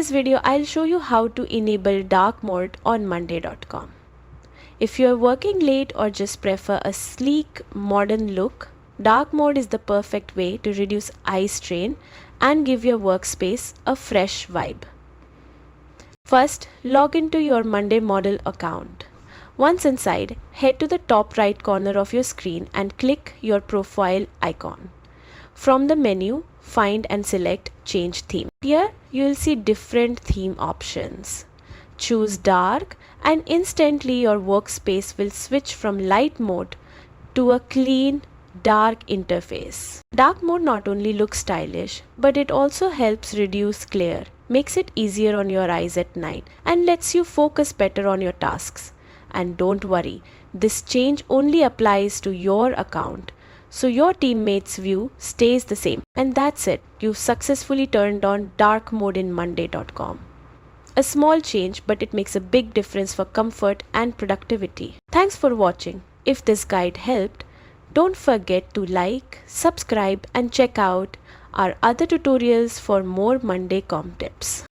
this video, I'll show you how to enable dark mode on monday.com. If you're working late or just prefer a sleek, modern look, dark mode is the perfect way to reduce eye strain and give your workspace a fresh vibe. First, log into your Monday model account. Once inside, head to the top right corner of your screen and click your profile icon. From the menu, find and select Change Theme. Here, you will see different theme options. Choose Dark and instantly your workspace will switch from light mode to a clean, dark interface. Dark mode not only looks stylish, but it also helps reduce glare, makes it easier on your eyes at night, and lets you focus better on your tasks. And don't worry, this change only applies to your account, so your teammates' view stays the same. And that's it, you've successfully turned on dark mode in monday.com. A small change, but it makes a big difference for comfort and productivity. Thanks for watching. If this guide helped, don't forget to like, subscribe and check out our other tutorials for more Monday.com tips.